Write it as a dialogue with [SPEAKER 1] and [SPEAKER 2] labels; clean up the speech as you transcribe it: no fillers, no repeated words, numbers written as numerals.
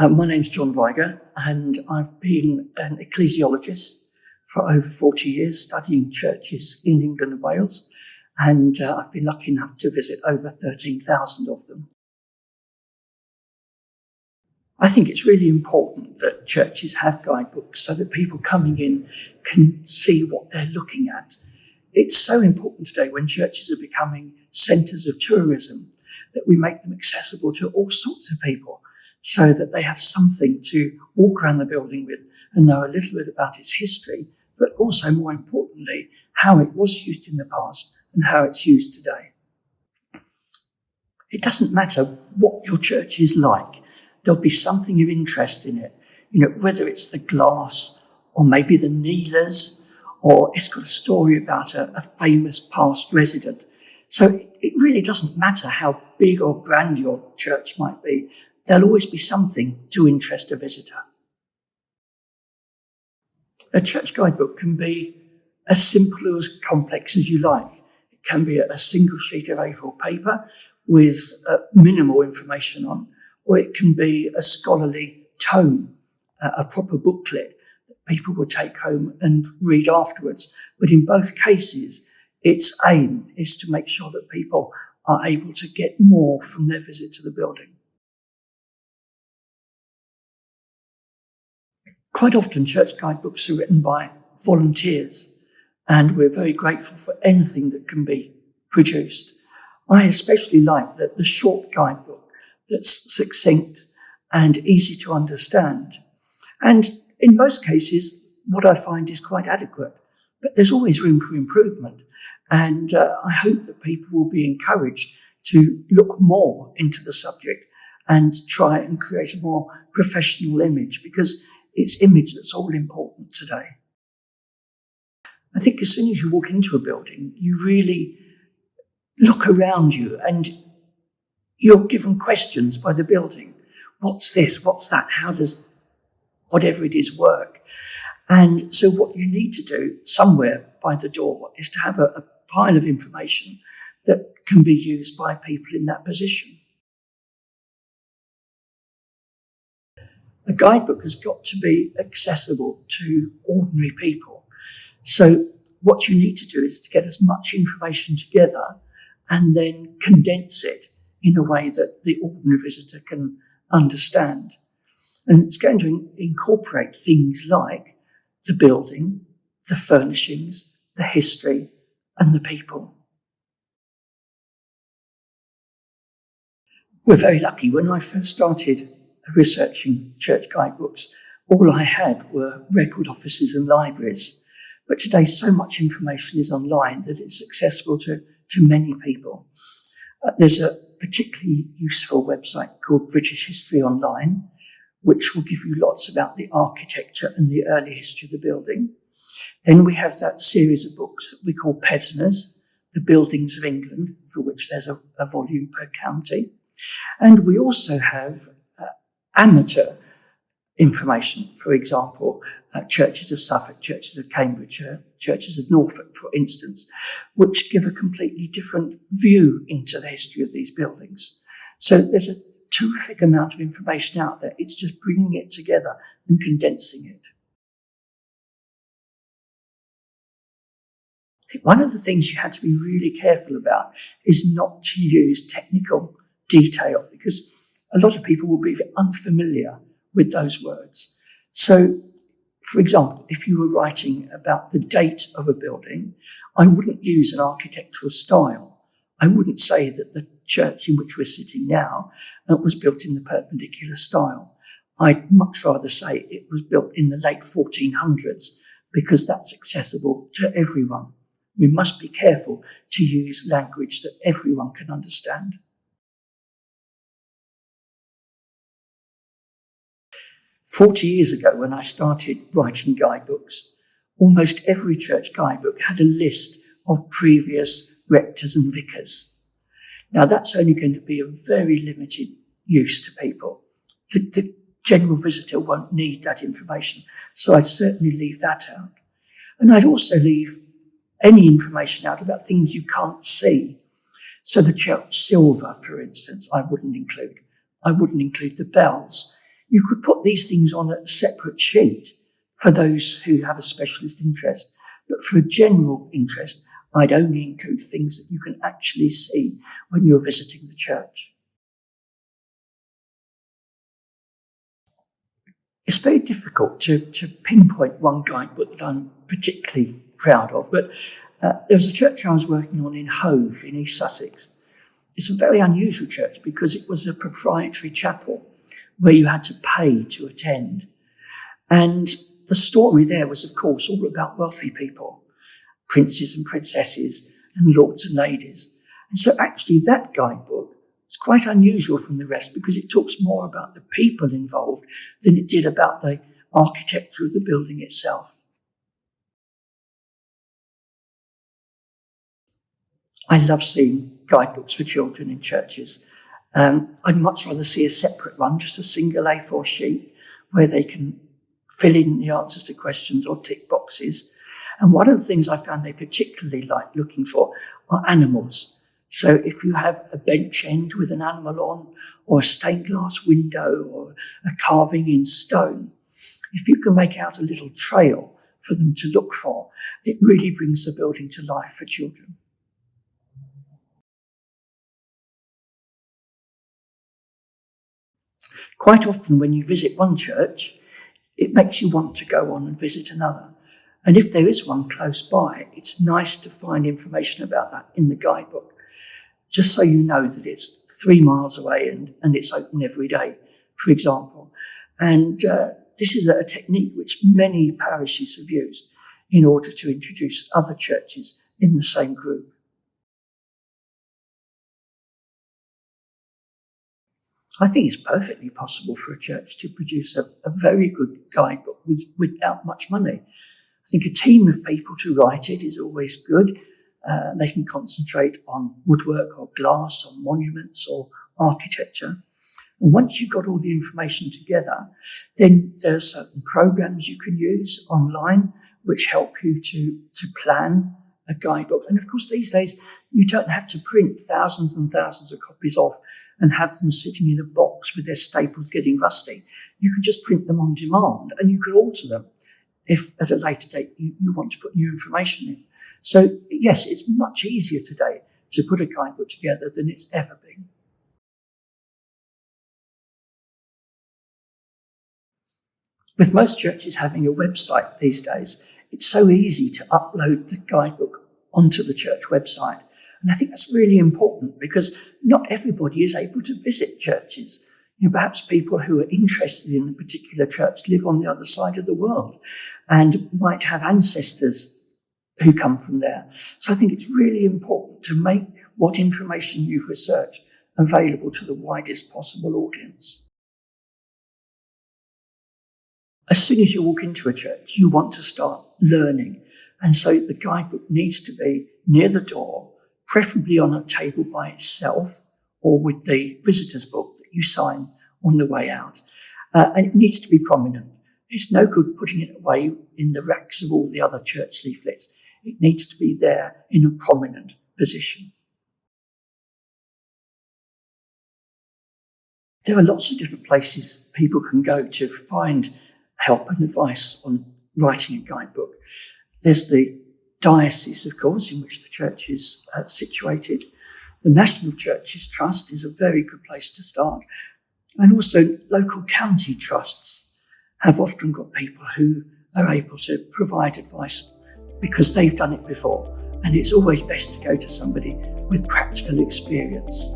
[SPEAKER 1] My name's John Viger, and I've been an ecclesiologist for over 40 years, studying churches in England and Wales, and I've been lucky enough to visit over 13,000 of them. I think it's really important that churches have guidebooks so that people coming in can see what they're looking at. It's so important today when churches are becoming centres of tourism that we make them accessible to all sorts of people so that they have something to walk around the building with and know a little bit about its history, but also, more importantly, how it was used in the past and how it's used today. It doesn't matter what your church is like. There'll be something of interest in it, whether it's the glass or maybe the kneelers, or it's got a story about a famous past resident. So it really doesn't matter how big or grand your church might be. There'll always be something to interest a visitor. A church guidebook can be as simple or as complex as you like. It can be a single sheet of A4 paper with minimal information on, or it can be a scholarly tome, a proper booklet that people will take home and read afterwards. But in both cases, its aim is to make sure that people are able to get more from their visit to the building. Quite often, church guidebooks are written by volunteers, and we're very grateful for anything that can be produced. I especially like the short guidebook that's succinct and easy to understand. And in most cases, what I find is quite adequate, but there's always room for improvement. And I hope that people will be encouraged to look more into the subject and try and create a more professional image, because it's image that's all important today. I think as soon as you walk into a building, you really look around you and you're given questions by the building. What's this? What's that? How does whatever it is work? And so what you need to do somewhere by the door is to have a pile of information that can be used by people in that position. A guidebook has got to be accessible to ordinary people. So what you need to do is to get as much information together and then condense it in a way that the ordinary visitor can understand. And it's going to incorporate things like the building, the furnishings, the history, and the people. We're very lucky. When I first started researching church guidebooks, all I had were record offices and libraries. But today, so much information is online that it's accessible to many people. There's a particularly useful website called British History Online, which will give you lots about the architecture and the early history of the building. Then we have that series of books that we call Pevsners, the Buildings of England, for which there's a volume per county. And we also have amateur information, for example, churches of Suffolk, churches of Cambridgeshire, churches of Norfolk, for instance, which give a completely different view into the history of these buildings. So there's a terrific amount of information out there. It's just bringing it together and condensing it. I think one of the things you had to be really careful about is not to use technical detail, because a lot of people will be unfamiliar with those words. So, for example, if you were writing about the date of a building, I wouldn't use an architectural style. I wouldn't say that the church in which we're sitting now was built in the Perpendicular style. I'd much rather say it was built in the late 1400s, because that's accessible to everyone. We must be careful to use language that everyone can understand. "40 years ago, when I started writing guidebooks, almost every church guidebook had a list of previous rectors and vicars. Now, that's only going to be of very limited use to people. The general visitor won't need that information, so I'd certainly leave that out. And I'd also leave any information out about things you can't see. So the church silver, for instance, I wouldn't include. I wouldn't include the bells. You could put these things on a separate sheet for those who have a specialist interest, but for a general interest, I'd only include things that you can actually see when you're visiting the church. It's very difficult to pinpoint one guidebook that I'm particularly proud of, but there was a church I was working on in Hove in East Sussex. It's a very unusual church because it was a proprietary chapel where you had to pay to attend. And the story there was, of course, all about wealthy people, princes and princesses and lords and ladies. And so actually that guidebook is quite unusual from the rest because it talks more about the people involved than it did about the architecture of the building itself. I love seeing guidebooks for children in churches. I'd much rather see a separate one, just a single A4 sheet where they can fill in the answers to questions or tick boxes. And one of the things I found they particularly like looking for are animals. So if you have a bench end with an animal on, or a stained glass window, or a carving in stone, if you can make out a little trail for them to look for, it really brings the building to life for children. Quite often when you visit one church, it makes you want to go on and visit another. And if there is one close by, it's nice to find information about that in the guidebook, just so you know that it's 3 miles away and it's open every day, for example. And this is a technique which many parishes have used in order to introduce other churches in the same group. I think it's perfectly possible for a church to produce a very good guidebook without much money. I think a team of people to write it is always good. They can concentrate on woodwork or glass or monuments or architecture. And once you've got all the information together, then there are certain programs you can use online which help you to plan a guidebook. And of course, these days, you don't have to print thousands and thousands of copies off and have them sitting in a box with their staples getting rusty. You can just print them on demand and you can alter them if at a later date you want to put new information in. So yes, it's much easier today to put a guidebook together than it's ever been. With most churches having a website these days, it's so easy to upload the guidebook onto the church website. And I think that's really important because not everybody is able to visit churches. Perhaps people who are interested in a particular church live on the other side of the world and might have ancestors who come from there. So I think it's really important to make what information you've researched available to the widest possible audience. As soon as you walk into a church, you want to start learning. And so the guidebook needs to be near the door, preferably on a table by itself or with the visitor's book that you sign on the way out. And it needs to be prominent. It's no good putting it away in the racks of all the other church leaflets. It needs to be there in a prominent position. There are lots of different places people can go to find help and advice on writing a guidebook. There's the diocese, of course, in which the church is situated. The National Churches Trust is a very good place to start. And also local county trusts have often got people who are able to provide advice because they've done it before. And it's always best to go to somebody with practical experience.